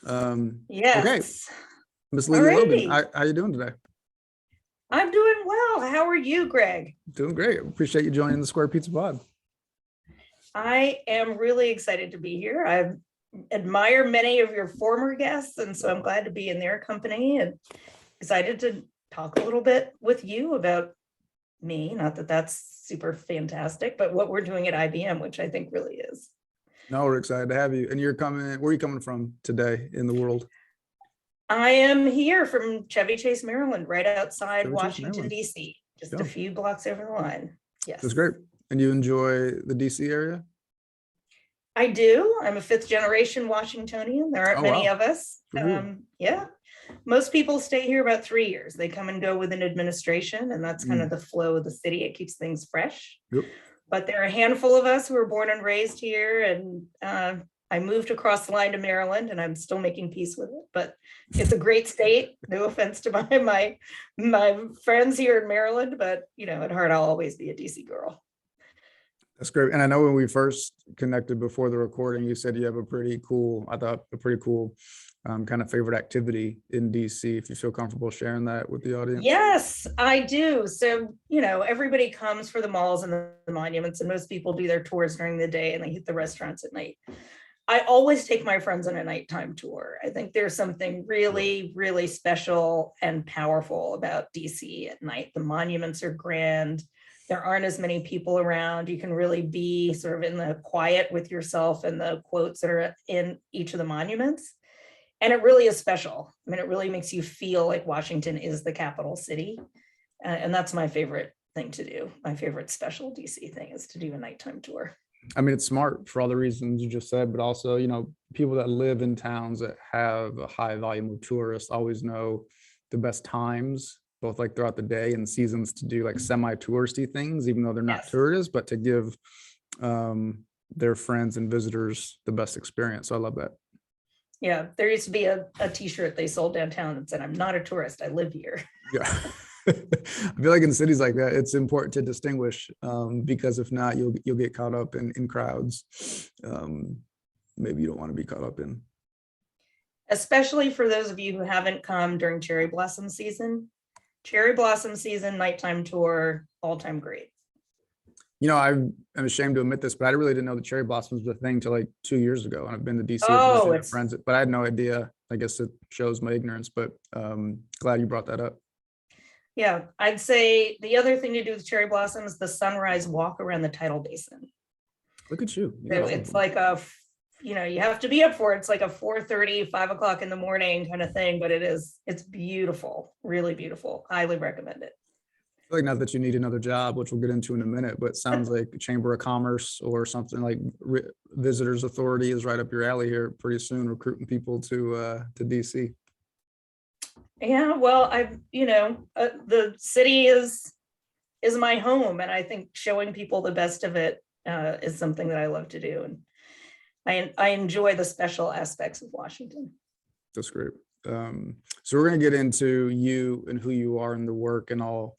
Okay, Yes. Miss All Lydia Logan, righty. how you doing today? I'm doing well. How are you, Greg? Doing great. Appreciate you joining the Square Pizza Pod. I am really excited to be here. I admire many of your former guests, and so I'm glad to be in their company and excited to talk a little bit with you about me. Not that that's super fantastic, but what we're doing at IBM, which I think really is. No, we're excited to have you. And where are you coming from today in the world? I am here from Chevy Chase, Maryland, right outside Chevy Chase, Washington, Maryland. D.C., just Yeah. a few blocks over the line. Yes. That's great. And you enjoy the DC area? I do. I'm a fifth generation Washingtonian. There aren't Oh, many wow. of us. Good for you. Yeah. Most people stay here about 3 years. They come and go with an administration, and that's kind of the flow of the city. It keeps things fresh. Yep. But there are a handful of us who were born and raised here, and I moved across the line to Maryland, and I'm still making peace with it. But it's a great state. No offense to my friends here in Maryland, but at heart, I'll always be a DC girl. That's great. And I know when we first connected before the recording, you said you have a pretty cool kind of favorite activity in DC, if you feel comfortable sharing that with the audience. Yes, I do. So, everybody comes for the malls and the monuments, and most people do their tours during the day and they hit the restaurants at night. I always take my friends on a nighttime tour. I think there's something really, really special and powerful about DC at night. The monuments are grand. There aren't as many people around. You can really be sort of in the quiet with yourself and the quotes that are in each of the monuments. And it really is special. I mean, it really makes you feel like Washington is the capital city. And that's my favorite thing to do. My favorite special DC thing is to do a nighttime tour. I mean, it's smart for all the reasons you just said, but also, people that live in towns that have a high volume of tourists always know the best times, both like throughout the day and seasons, to do like semi-touristy things, even though they're not tourists, but to give their friends and visitors the best experience. So I love that. Yeah, there used to be a t-shirt they sold downtown that said, "I'm not a tourist, I live here." Yeah. I feel like in cities like that, it's important to distinguish, because if not, you'll get caught up in crowds. Maybe you don't want to be caught up in. Especially for those of you who haven't come during cherry blossom season. Cherry blossom season, nighttime tour, all-time great. I'm ashamed to admit this, but I really didn't know the cherry blossoms was a thing till like 2 years ago. And I've been to DC with friends, but I had no idea. I guess it shows my ignorance, but glad you brought that up. Yeah, I'd say the other thing to do with cherry blossom is the sunrise walk around the tidal basin. Look at you. So it's like you have to be up for it. It's like a 4:30, 5 o'clock in the morning kind of thing, but it's beautiful, really beautiful. Highly recommend it. I feel like not that you need another job, which we'll get into in a minute, but it sounds like Chamber of Commerce or something like Visitors Authority is right up your alley here pretty soon, recruiting people to DC. Yeah, well, the city is my home, and I think showing people the best of it is something that I love to do, and I enjoy the special aspects of Washington. That's great. So we're going to get into you and who you are and the work and all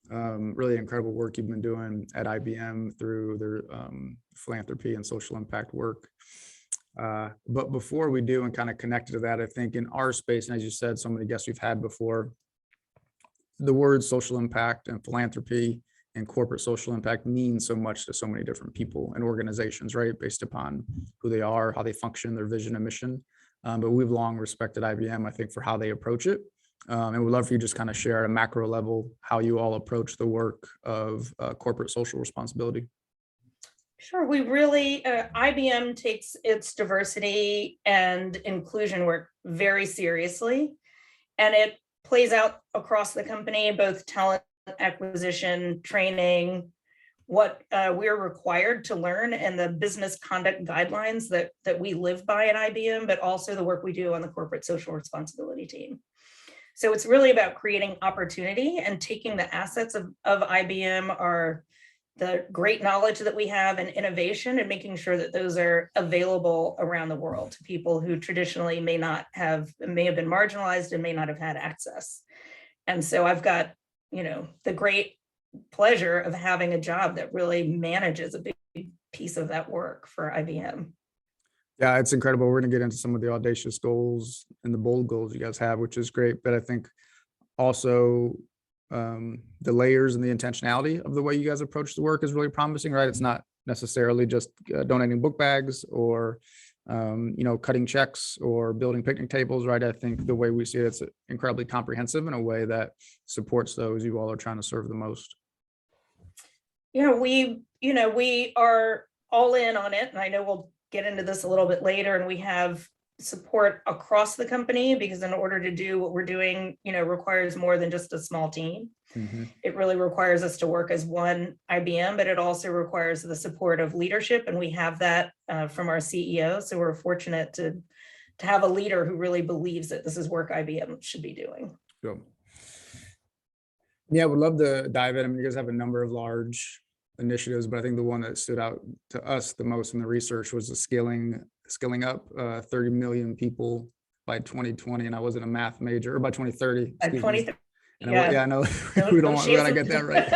really incredible work you've been doing at IBM through their philanthropy and social impact work. But before we do and kind of connected to that, I think in our space, and as you said, so many guests we've had before, the words social impact and philanthropy and corporate social impact mean so much to so many different people and organizations, right? Based upon who they are, how they function, their vision and mission. But we've long respected IBM, I think, for how they approach it. And we'd love for you to just kind of share at a macro level how you all approach the work of corporate social responsibility. Sure. We really, IBM takes its diversity and inclusion work very seriously, and it plays out across the company, both talent acquisition, training, what we're required to learn, and the business conduct guidelines that we live by at IBM, but also the work we do on the corporate social responsibility team. So it's really about creating opportunity and taking the assets of IBM, are the great knowledge that we have and innovation, and making sure that those are available around the world to people who traditionally may have been marginalized and may not have had access. And so I've got, the great pleasure of having a job that really manages a big piece of that work for IBM. Yeah, it's incredible. We're going to get into some of the audacious goals and the bold goals you guys have, which is great. But I think also the layers and the intentionality of the way you guys approach the work is really promising, right? It's not necessarily just donating book bags or cutting checks or building picnic tables, right? I think the way we see it, it's incredibly comprehensive in a way that supports those you all are trying to serve the most. Yeah, we are all in on it, and I know we'll get into this a little bit later, and we have support across the company because in order to do what we're doing, requires more than just a small team. Mm-hmm. It really requires us to work as one IBM, but it also requires the support of leadership, and we have that from our CEO. So we're fortunate to have a leader who really believes that this is work IBM should be doing. Cool. Yeah, would love to dive in. I mean, you guys have a number of large initiatives, but I think the one that stood out to us the most in the research was the skilling up 30 million people by 2020. And I wasn't a math major, or by 2030. By 2030. Yeah, I know we gotta get that right.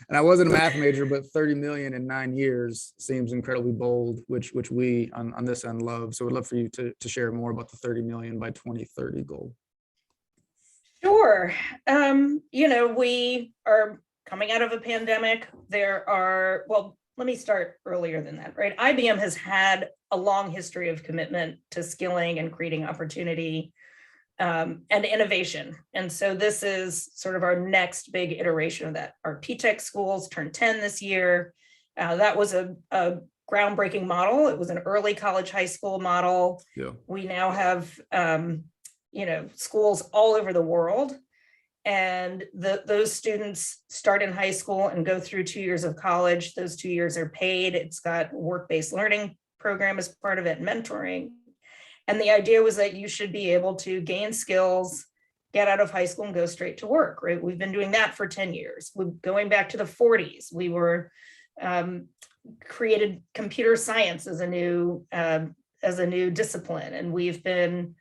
And I wasn't a math major, but 30 million in 9 years seems incredibly bold, which we on this end love. So we'd love for you to share more about the 30 million by 2030 goal. Sure. We are coming out of a pandemic. Let me start earlier than that, right? IBM has had a long history of commitment to skilling and creating opportunity and innovation. And so this is sort of our next big iteration of that. Our P-Tech schools turned 10 this year. That was a groundbreaking model. It was an early college high school model. Yeah. We now have schools all over the world. And those students start in high school and go through 2 years of college. Those 2 years are paid. It's got a work-based learning program as part of it, mentoring. And the idea was that you should be able to gain skills, get out of high school and go straight to work, right? We've been doing that for 10 years. Going back to the 40s, we were created computer science as a new discipline. And we've been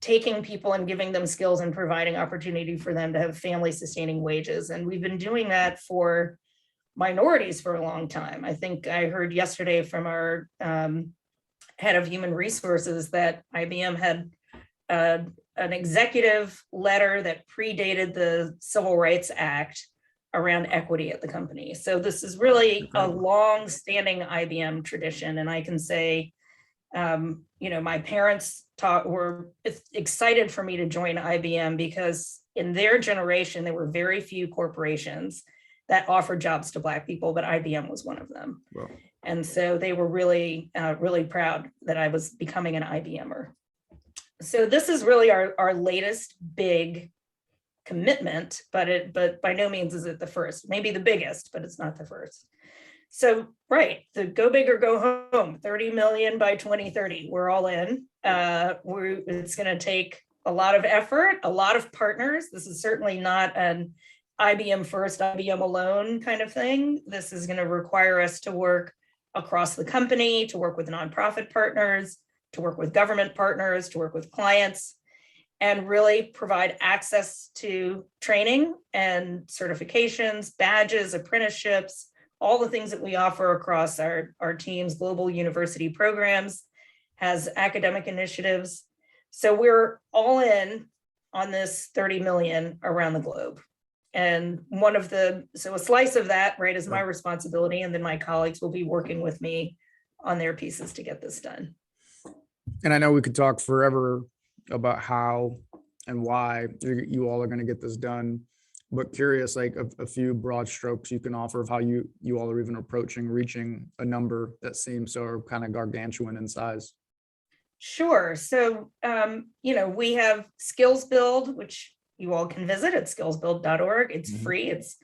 taking people and giving them skills and providing opportunity for them to have family sustaining wages. And we've been doing that for minorities for a long time. I think I heard yesterday from our head of human resources that IBM had an executive letter that predated the Civil Rights Act around equity at the company. So this is really a long-standing IBM tradition. And I can say, my parents were excited for me to join IBM because in their generation, there were very few corporations that offered jobs to Black people, but IBM was one of them. Wow. And so they were really, really proud that I was becoming an IBMer. So this is really our latest big commitment, but by no means is it the first. Maybe the biggest, but it's not the first. So, right, the go big or go home, 30 million by 2030, we're all in. It's going to take a lot of effort, a lot of partners. This is certainly not an IBM first, IBM alone kind of thing. This is going to require us to work across the company, to work with nonprofit partners, to work with government partners, to work with clients, and really provide access to training and certifications, badges, apprenticeships, all the things that we offer across our team's global university programs, has academic initiatives. So we're all in on this 30 million around the globe. And so a slice of that, right, is my responsibility. And then my colleagues will be working with me on their pieces to get this done. And I know we could talk forever about how and why you all are going to get this done, but curious, like a few broad strokes you can offer of how you all are even reaching a number that seems so kind of gargantuan in size. Sure. So, we have SkillsBuild, which you all can visit at skillsbuild.org. It's free. It's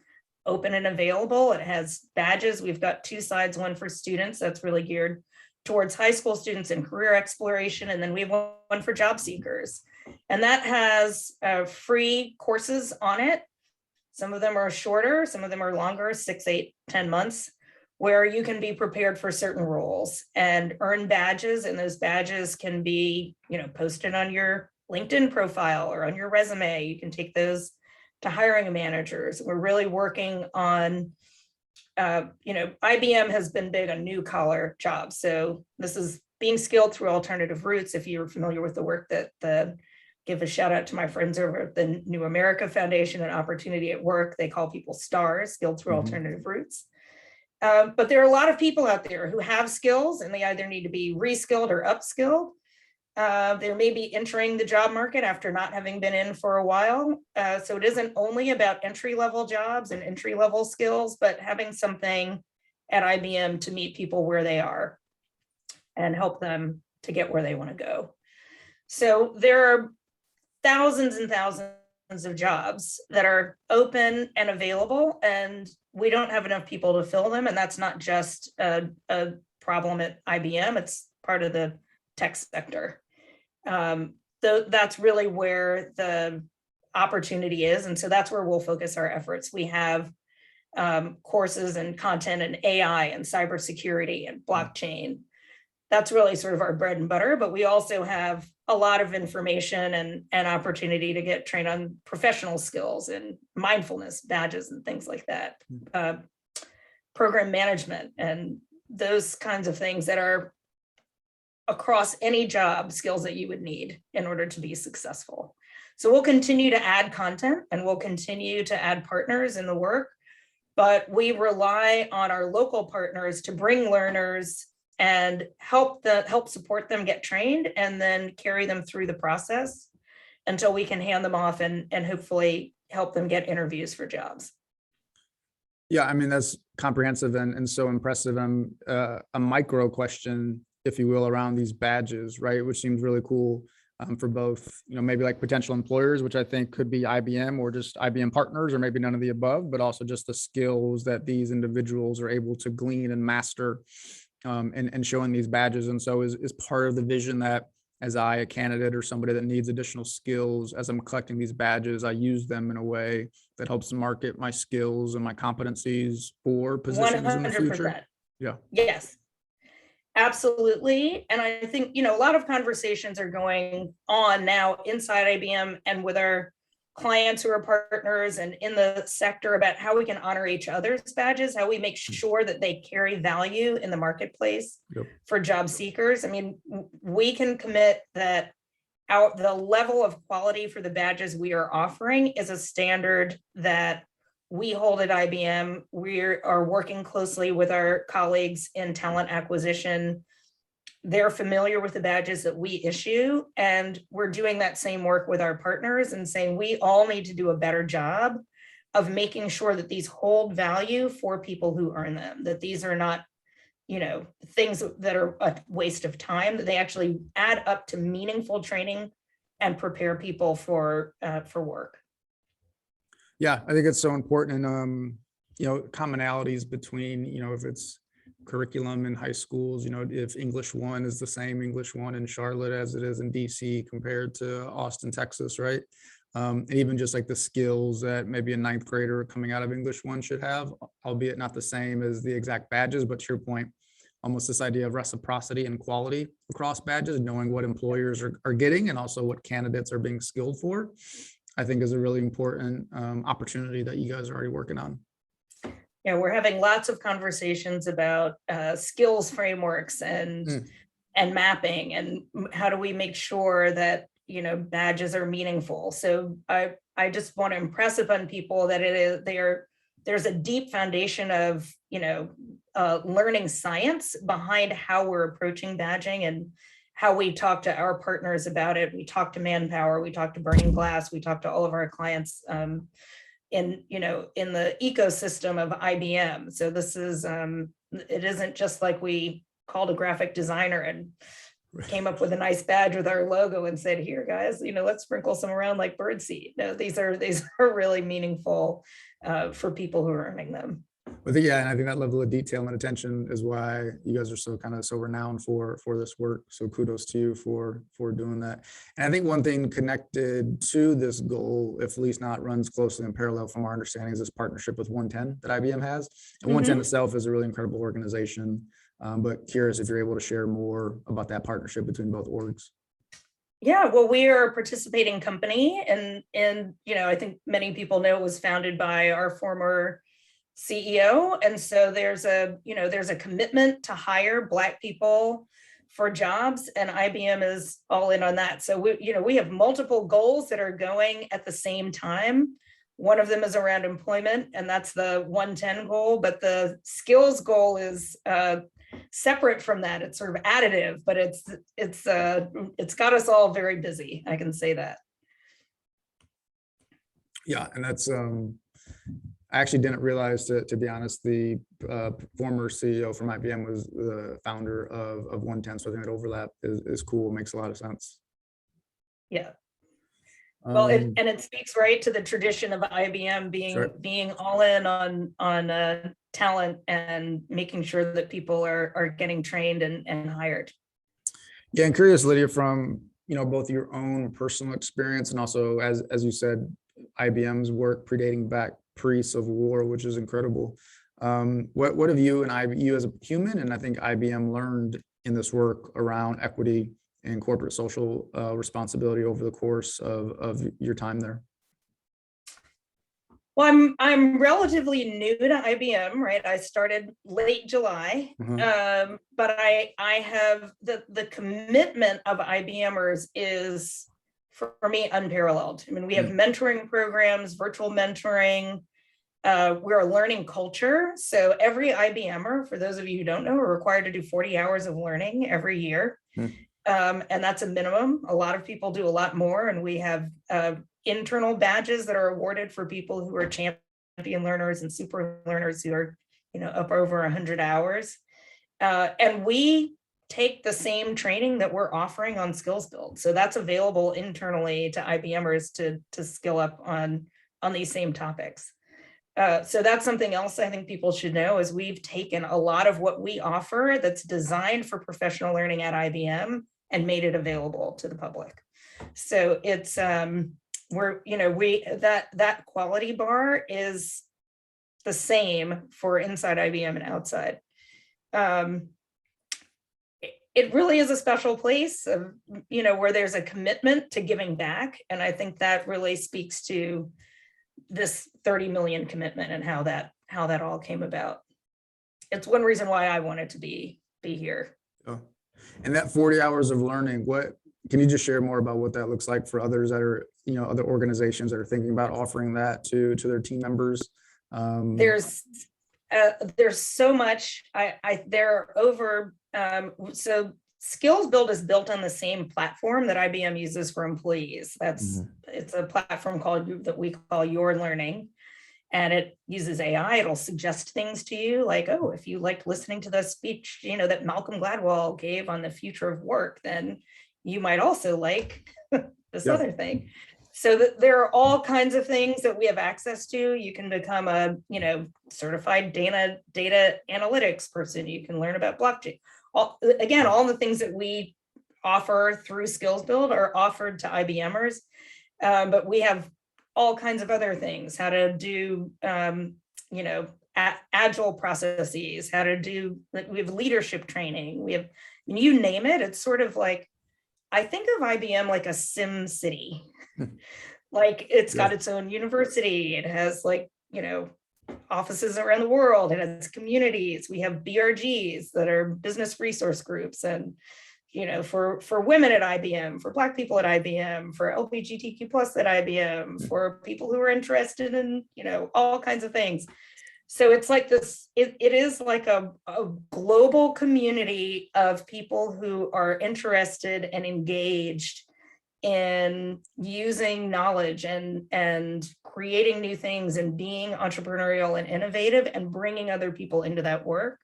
open and available. It has badges. We've got two sides, one for students that's really geared towards high school students and career exploration. And then we have one for job seekers. And that has free courses on it. Some of them are shorter, some of them are longer, 6, 8, 10 months, where you can be prepared for certain roles and earn badges. And those badges can be, posted on your LinkedIn profile or on your resume. You can take those to hiring managers. We're really working on, IBM has been big on new collar jobs. So this is being skilled through alternative routes. If you're familiar with the work that give a shout out to my friends over at the New America Foundation and Opportunity at Work, they call people STARS, skilled through alternative routes. But there are a lot of people out there who have skills and they either need to be reskilled or upskilled. They may be entering the job market after not having been in for a while. So it isn't only about entry-level jobs and entry-level skills, but having something at IBM to meet people where they are and help them to get where they want to go. So there are thousands and thousands of jobs that are open and available, and we don't have enough people to fill them. And that's not just a problem at IBM, it's part of the tech sector. That's really where the opportunity is. And so that's where we'll focus our efforts. We have courses and content and AI and cybersecurity and blockchain. That's really sort of our bread and butter, but we also have a lot of information and opportunity to get trained on professional skills and mindfulness badges and things like that. Program management and those kinds of things that are across any job skills that you would need in order to be successful. So we'll continue to add content and we'll continue to add partners in the work, but we rely on our local partners to bring learners and help support them get trained and then carry them through the process until we can hand them off and hopefully help them get interviews for jobs. Yeah, I mean, that's comprehensive and so impressive. A micro question, if you will, around these badges, right? Which seems really cool for both, maybe like potential employers, which I think could be IBM or just IBM partners, or maybe none of the above, but also just the skills that these individuals are able to glean and master and showing these badges. And so is part of the vision that as a candidate or somebody that needs additional skills, as I'm collecting these badges, I use them in a way that helps market my skills and my competencies for positions 100%. In the future. Yeah. Yes, absolutely. And I think, a lot of conversations are going on now inside IBM and with our clients who are partners and in the sector about how we can honor each other's badges, how we make sure that they carry value in the marketplace for job seekers. I mean, we can commit that the level of quality for the badges we are offering is a standard that we hold at IBM. We are working closely with our colleagues in talent acquisition. They're familiar with the badges that we issue, and we're doing that same work with our partners and saying we all need to do a better job of making sure that these hold value for people who earn them, that these are not, things that are a waste of time, that they actually add up to meaningful training and prepare people for work. Yeah, I think it's so important. And, commonalities between, if it's curriculum in high schools, if English 1 is the same English 1 in Charlotte as it is in DC compared to Austin, Texas, right? And even just like the skills that maybe a 9th grader coming out of English 1 should have, albeit not the same as the exact badges, but to your point, almost this idea of reciprocity and quality across badges, knowing what employers are getting and also what candidates are being skilled for, I think is a really important opportunity that you guys are already working on. Yeah, we're having lots of conversations about skills frameworks and mapping, and how do we make sure that badges are meaningful. So I just want to impress upon people that there's a deep foundation of learning science behind how we're approaching badging and how we talk to our partners about it. We talk to Manpower, we talk to Burning Glass, we talk to all of our clients in the ecosystem of IBM. So this is it isn't just like we called a graphic designer and came up with a nice badge with our logo and said, here guys, let's sprinkle some around like birdseed. No, these are really meaningful for people who are earning them. And I think that level of detail and attention is why you guys are so renowned for this work. So kudos to you for doing that. And I think one thing connected to this goal, if at least not runs closely in parallel from our understanding, is this partnership with 110 that IBM has. And 110 itself is a really incredible organization. But curious if you're able to share more about that partnership between both orgs. Yeah, well, we are a participating company, and I think many people know it was founded by our former CEO. And so there's a commitment to hire Black people for jobs, and IBM is all in on that. So we have multiple goals that are going at the same time. One of them is around employment, and that's the 110 goal, but the skills goal is separate from that. It's sort of additive, but it's got us all very busy. I can say that. Yeah, and that's I actually didn't realize, to be honest, the former CEO from IBM was the founder of 110. So I think that overlap is cool. Makes a lot of sense. Yeah. Well, and it speaks right to the tradition of IBM being all in on talent and making sure that people are getting trained and hired. Yeah, and curious, Lydia, from both your own personal experience and also, as you said, IBM's work predating back pre-Civil War, which is incredible. What have you and you as a human, and I think IBM, learned in this work around equity and corporate social responsibility over the course of your time there? Well, I'm relatively new to IBM, right? I started late July, but I have the commitment of IBMers is, for me, unparalleled. I mean, we have mentoring programs, virtual mentoring. We're a learning culture. So every IBMer, for those of you who don't know, are required to do 40 hours of learning every year. And that's a minimum. A lot of people do a lot more. And we have internal badges that are awarded for people who are champion learners and super learners who are, up over 100 hours. And we take the same training that we're offering on SkillsBuild. So that's available internally to IBMers to skill up on these same topics. So that's something else I think people should know, is we've taken a lot of what we offer that's designed for professional learning at IBM and made it available to the public. So it's that quality bar is the same for inside IBM and outside. It really is a special place of, where there's a commitment to giving back. And I think that really speaks to this 30 million commitment and how that all came about. It's one reason why I wanted to be here. Oh. And that 40 hours of learning, can you just share more about what that looks like for others that are, other organizations that are thinking about offering that to their team members? There's so much. There are over, so SkillsBuild is built on the same platform that IBM uses for employees. It's a platform that we call Your Learning, and it uses AI. It'll suggest things to you like, oh, if you liked listening to the speech, that Malcolm Gladwell gave on the future of work, then you might also like this other thing. So there are all kinds of things that we have access to. You can become a, certified data analytics person. You can learn about blockchain. All the things that we offer through SkillsBuild are offered to IBMers, but we have all kinds of other things, how to do, agile processes, we have leadership training. We have, you name it. It's sort of like, I think of IBM like a Sim City. Like it's got its own university. It has offices around the world. It has communities. We have BRGs that are business resource groups, and for women at IBM, for Black people at IBM, for LGBTQ+ at IBM, for people who are interested in all kinds of things. So it's like this. It is like a global community of people who are interested and engaged in using knowledge and creating new things and being entrepreneurial and innovative and bringing other people into that work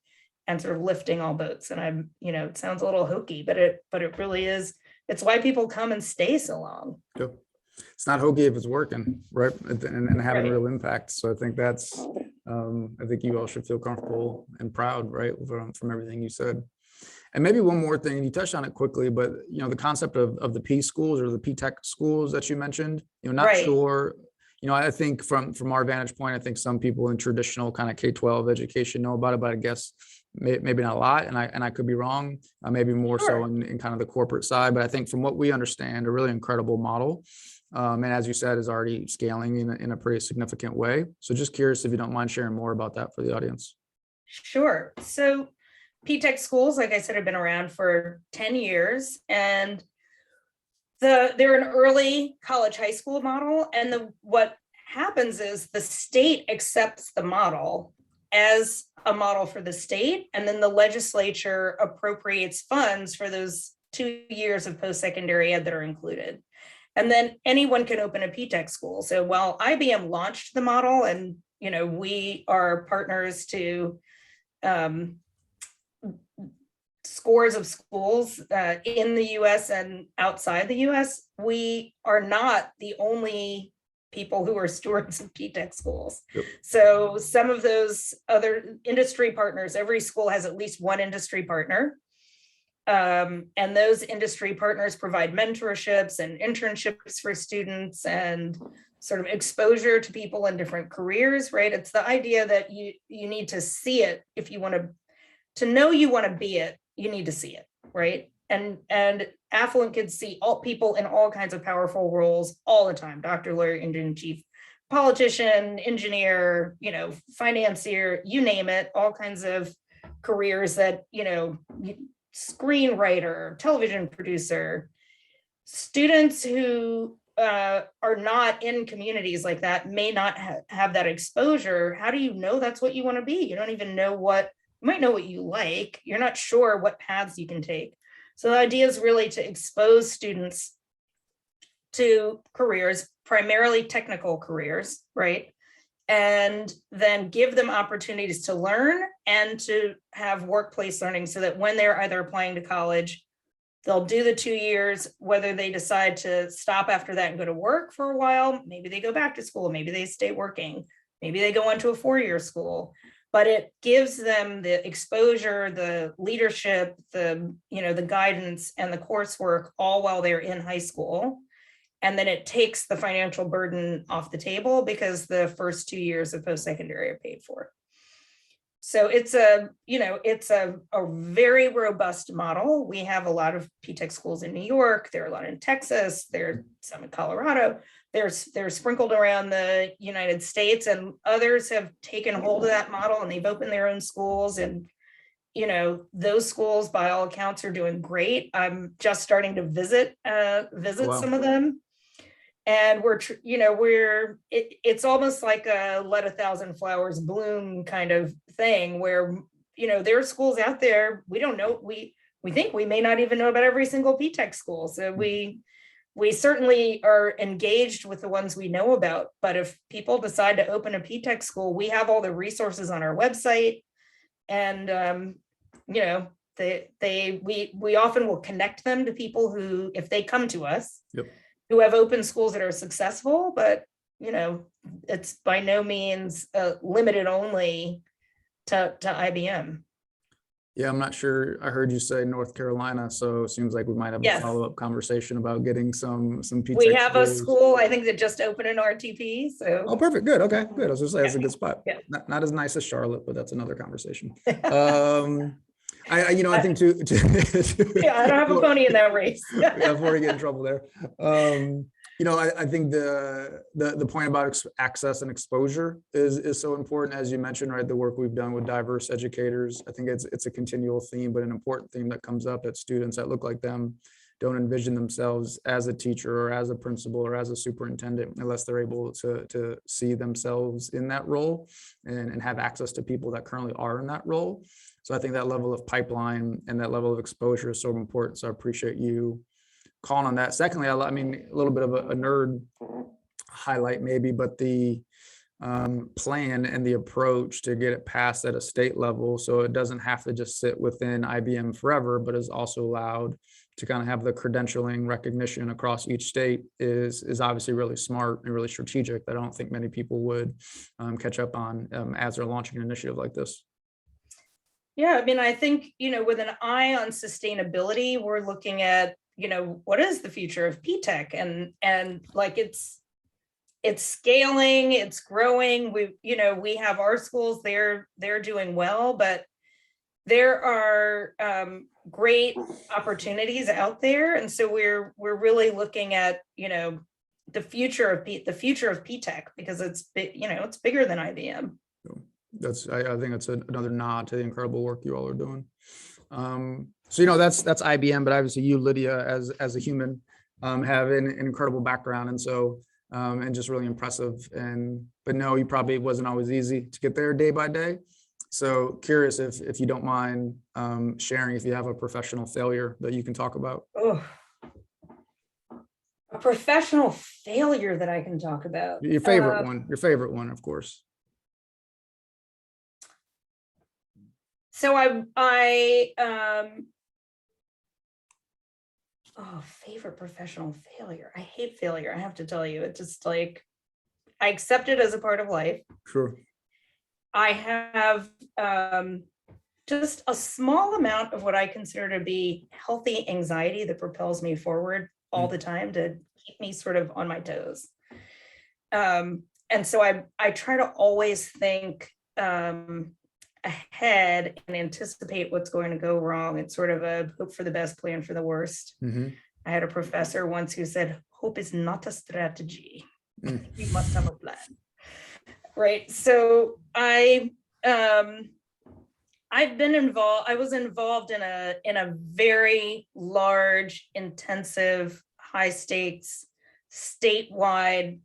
and sort of lifting all boats. And it sounds a little hokey, but it really is. It's why people come and stay so long. Yep. It's not hokey if it's working, right? And having real impact. So I think that's, I think you all should feel comfortable and proud, right? From everything you said. And maybe one more thing, you touched on it quickly, but the concept of the P schools or the P Tech schools that you mentioned, not sure, I think from our vantage point, I think some people in traditional kind of K-12 education know about it, but I guess maybe not a lot, and I could be wrong, maybe more so in kind of the corporate side. But I think from what we understand, a really incredible model. And as you said, is already scaling in a pretty significant way. So just curious if you don't mind sharing more about that for the audience. Sure. So P-Tech schools, like I said, have been around for 10 years, and they're an early college high school model. And what happens is the state accepts the model as a model for the state, and then the legislature appropriates funds for those 2 years of post-secondary ed that are included. And then anyone can open a P-Tech school. So while IBM launched the model, and we are partners to scores of schools in the US and outside the US, we are not the only people who are stewards of P-Tech schools. Yep. So some of those other industry partners, every school has at least one industry partner. And those industry partners provide mentorships and internships for students and sort of exposure to people in different careers, right? It's the idea that you need to see it. If you want to know you want to be it, you need to see it, right? And affluent kids see all people in all kinds of powerful roles all the time: doctor, lawyer, Indian-in-chief, politician, engineer, financier, you name it, all kinds of careers that, screenwriter, television producer. Students who are not in communities like that may not have that exposure. How do you know that's what you want to be? You don't even know you might know what you like. You're not sure what paths you can take. So the idea is really to expose students to careers, primarily technical careers, right? And then give them opportunities to learn and to have workplace learning, so that when they're either applying to college, they'll do the 2 years, whether they decide to stop after that and go to work for a while, maybe they go back to school, maybe they stay working, maybe they go into a 4-year school. But it gives them the exposure, the leadership, the guidance and the coursework all while they're in high school. And then it takes the financial burden off the table because the first 2 years of post-secondary are paid for. So it's a very robust model. We have a lot of P-Tech schools in New York. There are a lot in Texas. There are some in Colorado. They're sprinkled around the United States, and others have taken hold of that model and they've opened their own schools. And those schools, by all accounts, are doing great. I'm just starting to visit Wow. some of them. And it's almost like a let 1,000 flowers bloom kind of thing, where, there are schools out there we don't know. We think we may not even know about every single P-Tech school. So we certainly are engaged with the ones we know about. But if people decide to open a P-Tech school, we have all the resources on our website. And, we often will connect them to people who, if they come to us, Yep. who have open schools that are successful, but it's by no means limited only to IBM. Yeah, I'm not sure. I heard you say North Carolina, so it seems like we might have Yes. a follow-up conversation about getting some P-Tech We have a schools. school, I think, that just opened in RTP. So Oh, perfect. Good. Okay, good. I was gonna say that's a good spot. Yeah. Not as nice as Charlotte, but that's another conversation. I think to yeah, I don't have a pony in that race. yeah, before we get in trouble there. I think the point about access and exposure is so important, as you mentioned, right? The work we've done with diverse educators. I think it's a continual theme, but an important theme that comes up, that students that look like them don't envision themselves as a teacher or as a principal or as a superintendent unless they're able to see themselves in that role and have access to people that currently are in that role. So I think that level of pipeline and that level of exposure is so important. So I appreciate you calling on that. Secondly, a little bit of a nerd highlight maybe, but the plan and the approach to get it passed at a state level, so it doesn't have to just sit within IBM forever, but is also allowed to kind of have the credentialing recognition across each state is obviously really smart and really strategic, that I don't think many people would catch up on as they're launching an initiative like this. Yeah, I think, with an eye on sustainability, we're looking at, what is the future of P-Tech, and like it's scaling, it's growing. We have our schools, they're doing well, but there are great opportunities out there. And so we're really looking at, the future of P-Tech, because it's bigger than IBM. I think it's another nod to the incredible work you all are doing. So, you know, that's IBM, but obviously you, Lydia, as a human, have an incredible background. And so, and just really impressive. But no, you probably wasn't always easy to get there day by day. So curious if you don't mind sharing, if you have a professional failure that you can talk about. Oh, a professional failure that I can talk about. Your favorite one, of course. So favorite professional failure. I hate failure. I have to tell you, it's just like, I accept it as a part of life. Sure. I have just a small amount of what I consider to be healthy anxiety that propels me forward all the time to keep me sort of on my toes. And so I try to always think ahead and anticipate what's going to go wrong. It's sort of a hope for the best, plan for the worst. Mm-hmm. I had a professor once who said, hope is not a strategy. You must have a plan. Right. So I was involved in a very large, intensive, high stakes, statewide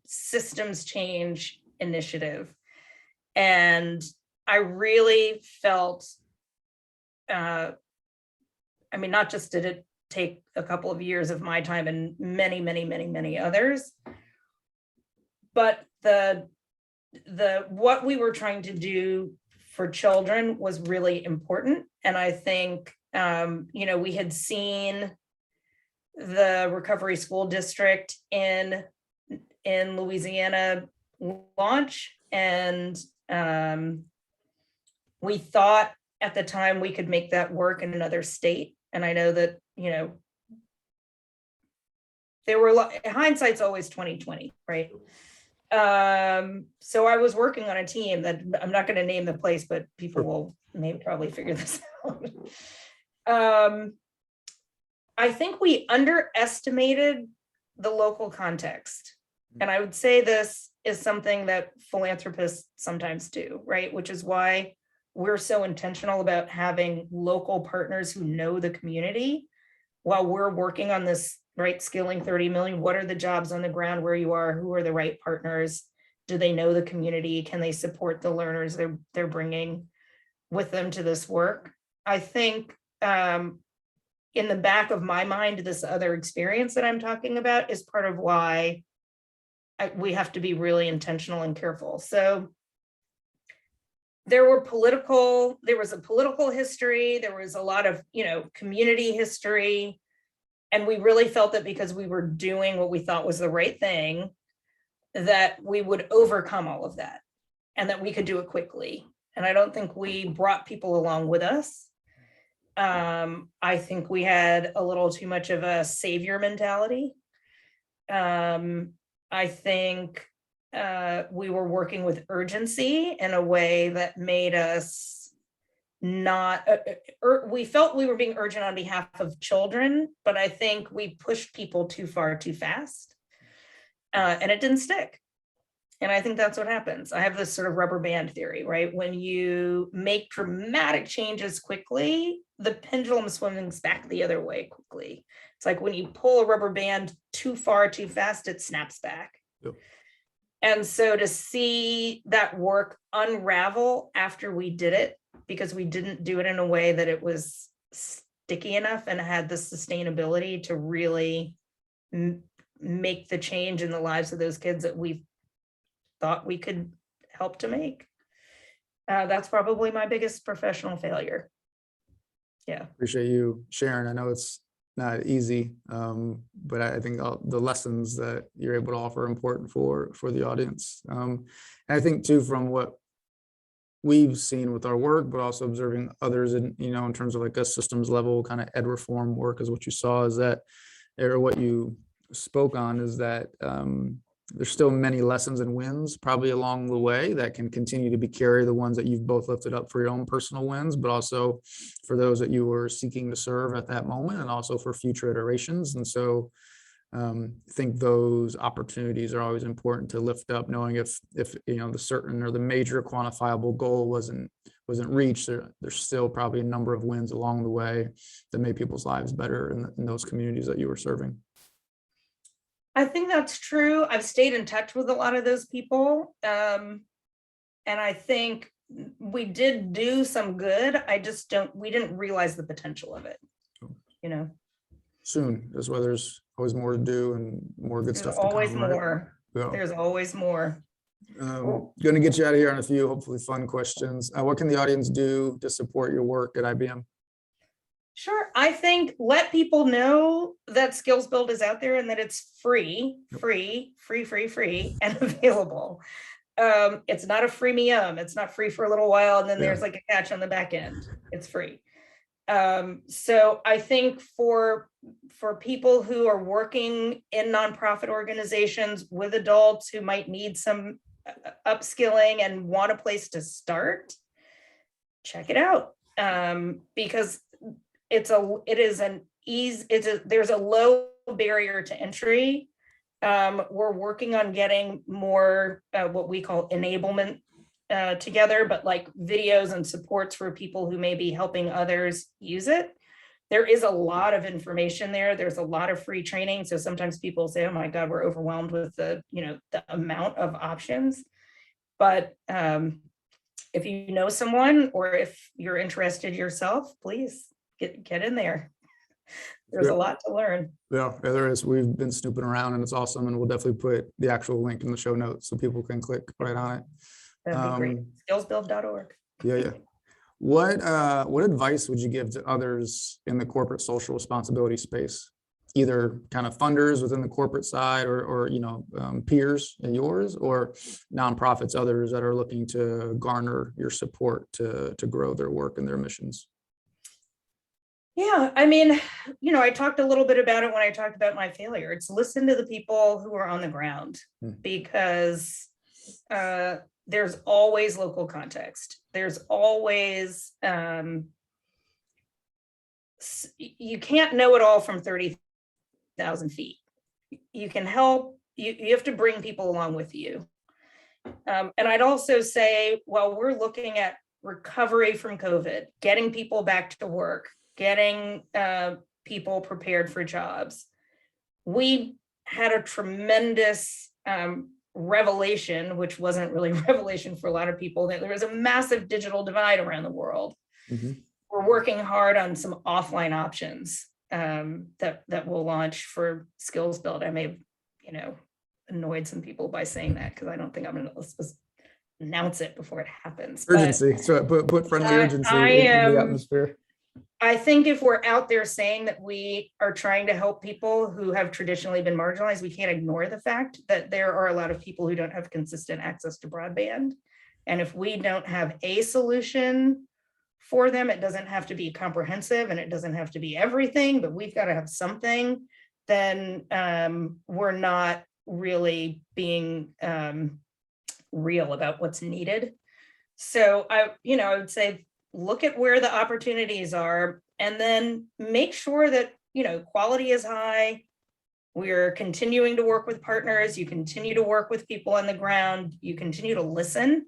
systems change initiative. And I really felt, not just did it take a couple of years of my time and many, many, many, many others, but what we were trying to do for children was really important. And I think, we had seen the Recovery School District in Louisiana launch, and we thought at the time we could make that work in another state. And I know that, there were hindsight's always 2020, right? So I was working on a team that I'm not going to name the place, but people will probably figure this out. I think we underestimated the local context. And I would say this is something that philanthropists sometimes do, right? Which is why we're so intentional about having local partners who know the community while we're working on this, right? Skilling 30 million. What are the jobs on the ground where you are? Who are the right partners? Do they know the community? Can they support the learners they're bringing with them to this work? I think in the back of my mind, this other experience that I'm talking about is part of why we have to be really intentional and careful. So there was a political history, there was a lot of, community history. And we really felt that because we were doing what we thought was the right thing, that we would overcome all of that and that we could do it quickly. And I don't think we brought people along with us. I think we had a little too much of a savior mentality. I think we were working with urgency in a way that made us not, we felt we were being urgent on behalf of children, but I think we pushed people too far, too fast, and it didn't stick. And I think that's what happens. I have this sort of rubber band theory, right? When you make dramatic changes quickly, the pendulum swings back the other way quickly. It's like when you pull a rubber band too far, too fast, it snaps back. Yep. And so to see that work unravel after we did it, because we didn't do it in a way that it was sticky enough and had the sustainability to really make the change in the lives of those kids that we thought we could help to make. That's probably my biggest professional failure. Yeah. Appreciate you sharing. I know it's not easy, but I think the lessons that you're able to offer are important for the audience. And I think too, from what we've seen with our work, but also observing others in, in terms of like a systems level kind of ed reform work, is what you saw is that, or what you spoke on is that there's still many lessons and wins probably along the way that can continue to be carry, the ones that you've both lifted up for your own personal wins, but also for those that you were seeking to serve at that moment, and also for future iterations. And so I think those opportunities are always important to lift up, knowing if the certain or the major quantifiable goal wasn't reached, there's still probably a number of wins along the way that made people's lives better in those communities that you were serving. I think that's true. I've stayed in touch with a lot of those people. And I think we did do some good. We didn't realize the potential of it, Soon, that's why there's always more to do and more good stuff to come. Always more. Yeah. There's always more. Going to get you out of here on a few hopefully fun questions. What can the audience do to support your work at IBM? Sure. I think let people know that SkillsBuild is out there and that it's free and available. It's not a freemium. It's not free for a little while and then there's like a catch on the back end. It's free. So I think for people who are working in nonprofit organizations with adults who might need some upskilling and want a place to start, check it out. Because there's a low barrier to entry. We're working on getting more what we call enablement together, but like videos and supports for people who may be helping others use it. There is a lot of information there. There's a lot of free training. So sometimes people say, oh my God, we're overwhelmed with the amount of options. But if you know someone or if you're interested yourself, please get in there. There's a lot to learn. Yeah, there is. We've been snooping around and it's awesome. And we'll definitely put the actual link in the show notes so people can click right on it. That'd be great. Skillsbuild.org. Yeah. What advice would you give to others in the corporate social responsibility space? Either kind of funders within the corporate side or peers in yours, or nonprofits, others that are looking to garner your support to grow their work and their missions? Yeah, I mean, I talked a little bit about it when I talked about my failure. It's listen to the people who are on the ground because there's always local context. There's always, you can't know it all from 30,000 feet. You can help, you have to bring people along with you. And I'd also say, while we're looking at recovery from COVID, getting people back to work, getting people prepared for jobs, we had a tremendous revelation, which wasn't really revelation for a lot of people, that there was a massive digital divide around the world. Mm-hmm. We're working hard on some offline options that we'll launch for SkillsBuild. I may have, annoyed some people by saying that because I don't think I'm going to announce it before it happens. Urgency. So put friendly urgency in the atmosphere. I think if we're out there saying that we are trying to help people who have traditionally been marginalized, we can't ignore the fact that there are a lot of people who don't have consistent access to broadband. And if we don't have a solution for them, it doesn't have to be comprehensive and it doesn't have to be everything, but we've got to have something, then we're not really being real about what's needed. So I would say, look at where the opportunities are and then make sure that, quality is high. We're continuing to work with partners. You continue to work with people on the ground. You continue to listen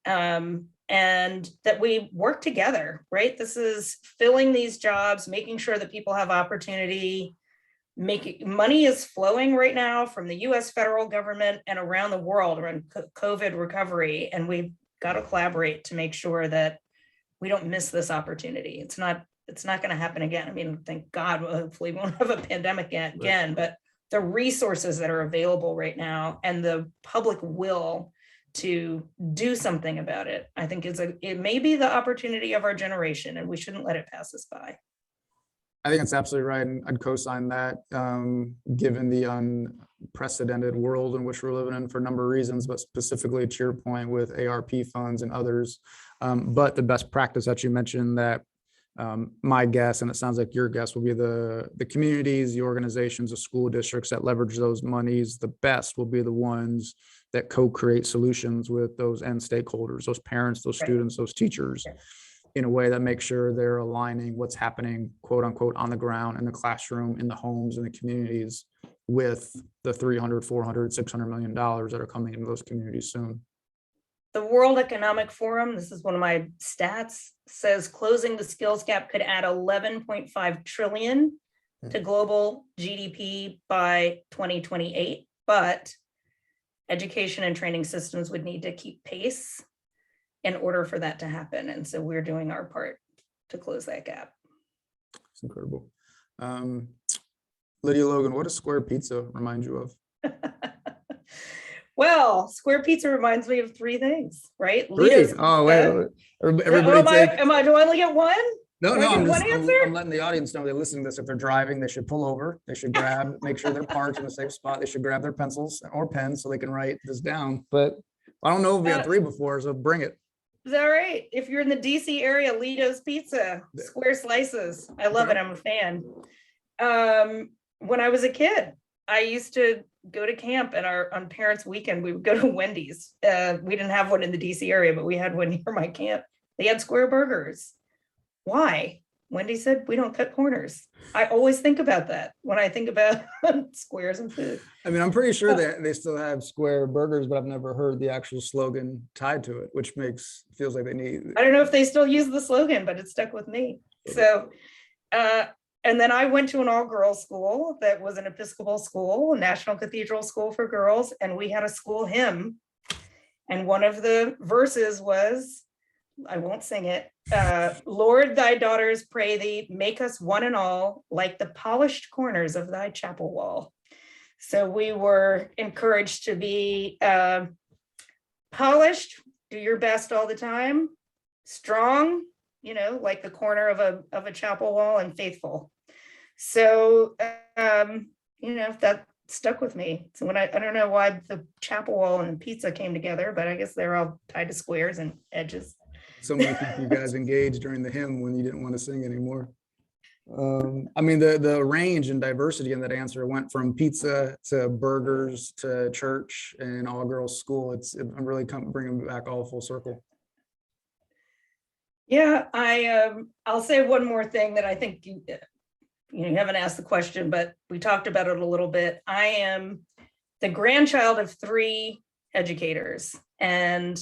and that we work together, right? This is filling these jobs, making sure that people have opportunity. Money is flowing right now from the US federal government and around the world around COVID recovery. And we've got to collaborate to make sure that we don't miss this opportunity. It's not going to happen again. I mean, thank God, hopefully we won't have a pandemic again, but the resources that are available right now and the public will to do something about it, I think it may be the opportunity of our generation and we shouldn't let it pass us by. I think it's absolutely right. And I'd co-sign that given the unprecedented world in which we're living in for a number of reasons, but specifically to your point with ARP funds and others. But the best practice that you mentioned that my guess, and it sounds like your guess, will be the communities, the organizations, the school districts that leverage those monies the best will be the ones that co-create solutions with those end stakeholders, those parents, those students, those teachers, in a way that makes sure they're aligning what's happening, quote unquote, on the ground, in the classroom, in the homes, in the communities with the 300, 400, $600 million that are coming into those communities soon. The World Economic Forum, this is one of my stats, says closing the skills gap could add 11.5 trillion to global GDP by 2028, but education and training systems would need to keep pace in order for that to happen. And so we're doing our part to close that gap. It's incredible. Lydia Logan, what does Square Pizza remind you of? Well, Square Pizza reminds me of three things, right? Three? Oh, wait. Everybody take... Do I only get one? No, Do I no, get I'm letting the audience know they're listening to this. If they're driving, they should pull over. They should grab, make sure they're parked in a safe spot. They should grab their pencils or pens so they can write this down. But I don't know if we had three before, so bring it. Is that right? If you're in the DC area, Lido's Pizza, Square Slices. I love it. I'm a fan. When I was a kid, I used to go to camp, and on parents' weekend, we would go to Wendy's. We didn't have one in the DC area, but we had one near my camp. They had Square burgers. Why? Wendy said, we don't cut corners. I always think about that when I think about squares and food. I mean, I'm pretty sure that they still have Square burgers, but I've never heard the actual slogan tied to it, which feels like they need. I don't know if they still use the slogan, but it stuck with me. So, and then I went to an all-girls school that was an Episcopal school, a National Cathedral School for girls, and we had a school hymn. And one of the verses was, I won't sing it, Lord, thy daughters pray thee, make us one and all, like the polished corners of thy chapel wall. So we were encouraged to be polished, do your best all the time, strong, like the corner of a chapel wall, and faithful. So, that stuck with me. So when I don't know why the chapel wall and pizza came together, but I guess they're all tied to squares and edges. So many people you guys engaged during the hymn when you didn't want to sing anymore. I mean, the range and diversity in that answer went from pizza to burgers to church and all girls school. I'm really bringing back all full circle. Yeah, I'll say one more thing that I think you haven't asked the question, but we talked about it a little bit. I am the grandchild of three educators, and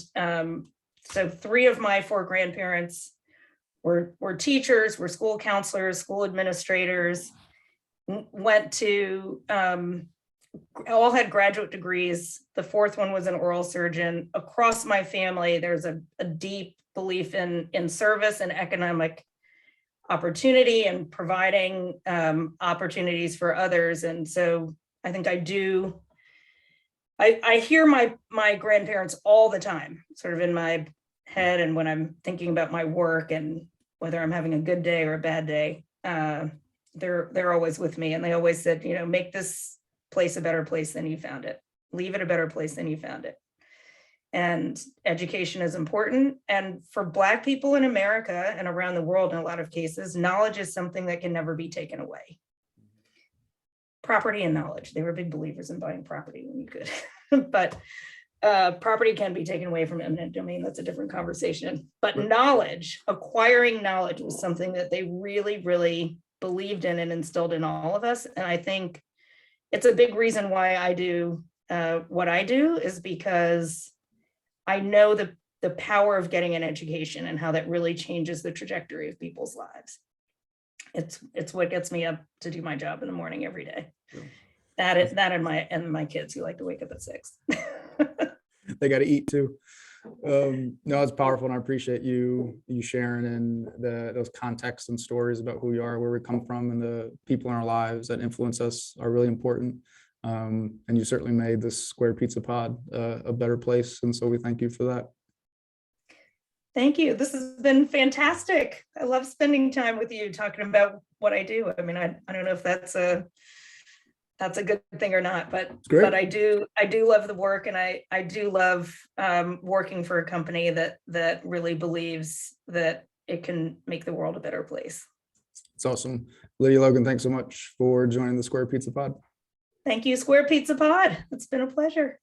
so three of my four grandparents were teachers, were school counselors, school administrators, went to, all had graduate degrees. The fourth one was an oral surgeon. Across my family, there's a deep belief in service and economic opportunity and providing opportunities for others. And so I think I hear my grandparents all the time, sort of in my head, and when I'm thinking about my work and whether I'm having a good day or a bad day, they're always with me, and they always said, make this place a better place than you found it. Leave it a better place than you found it. And education is important. And for Black people in America and around the world, in a lot of cases, knowledge is something that can never be taken away. Property and knowledge. They were big believers in buying property when you could, but property can be taken away from eminent domain. That's a different conversation. But knowledge, acquiring knowledge, was something that they really, really believed in and instilled in all of us. And I think it's a big reason why I do what I do, is because I know the power of getting an education and how that really changes the trajectory of people's lives. It's what gets me up to do my job in the morning every day. Sure. That and my kids who like to wake up at 6. They got to eat too. No, it's powerful, and I appreciate you sharing and those contexts and stories about who you are, where we come from, and the people in our lives that influence us are really important. And you certainly made this Square Pizza Pod a better place, and so we thank you for that. Thank you. This has been fantastic. I love spending time with you talking about what I do. I mean, I don't know if that's a good thing or not, but I do love the work, and I do love working for a company that really believes that it can make the world a better place. It's awesome. Lydia Logan, thanks so much for joining the Square Pizza Pod. Thank you, Square Pizza Pod. It's been a pleasure.